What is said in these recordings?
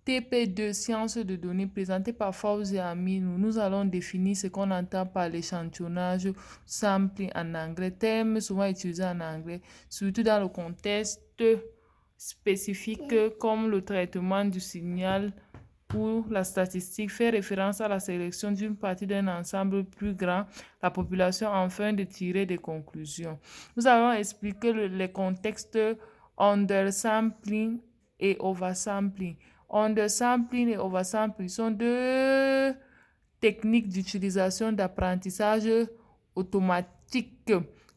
TP2, sciences de données, présenté par Fawzi Aminu, nous allons définir ce qu'on entend par l'échantillonnage sampling en anglais, terme souvent utilisé en anglais, surtout dans le contexte spécifique comme le traitement du signal ou la statistique, fait référence à la sélection d'une partie d'un ensemble plus grand, la population, afin de tirer des conclusions. Nous allons expliquer les contextes undersampling et oversampling. Undersampling et oversampling sont deux techniques d'utilisation d'apprentissage automatique,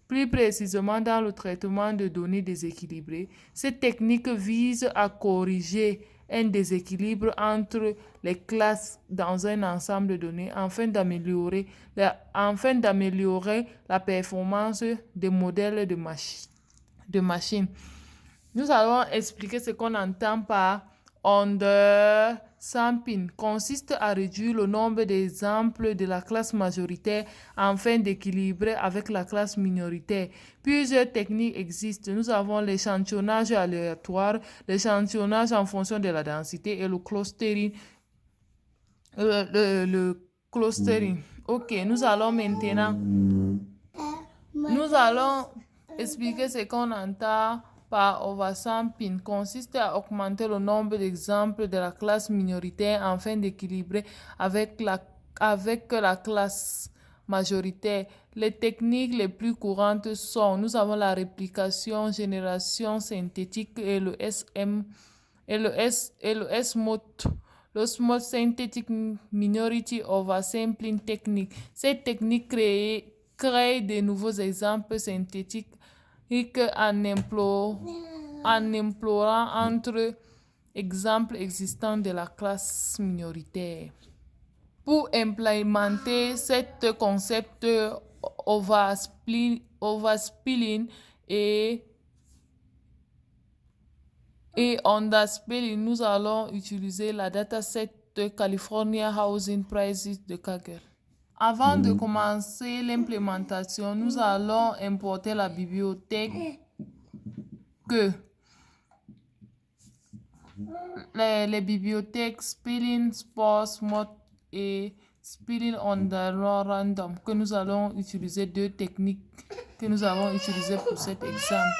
plus précisément dans le traitement de données déséquilibrées. Cette technique vise à corriger un déséquilibre entre les classes dans un ensemble de données afin d'améliorer la performance des modèles de machines. Nous allons expliquer ce qu'on entend par undersampling. Consiste à réduire le nombre d'exemples de la classe majoritaire afin d'équilibrer avec la classe minoritaire. Plusieurs techniques existent. Nous avons l'échantillonnage aléatoire, l'échantillonnage en fonction de la densité et le clustering. Ok, nous allons maintenant expliquer ce qu'on entend par oversampling. Consiste à augmenter le nombre d'exemples de la classe minoritaire afin d'équilibrer avec la classe majoritaire. Les techniques les plus courantes sont, nous avons la réplication, génération synthétique et le SMOT. Le Small Synthetic Minority Oversampling Technique. Cette technique crée de nouveaux exemples synthétiques en implorant entre exemples existants de la classe minoritaire. Pour implémenter ce concept overspilling et underspilling, nous allons utiliser la dataset de California Housing Prices de Kaggle. Avant de commencer l'implémentation, nous allons importer la bibliothèque les bibliothèques Spilling, Sports, Mod et Spilling under Random que nous allons utiliser, deux techniques que nous avons utilisées pour cet examen.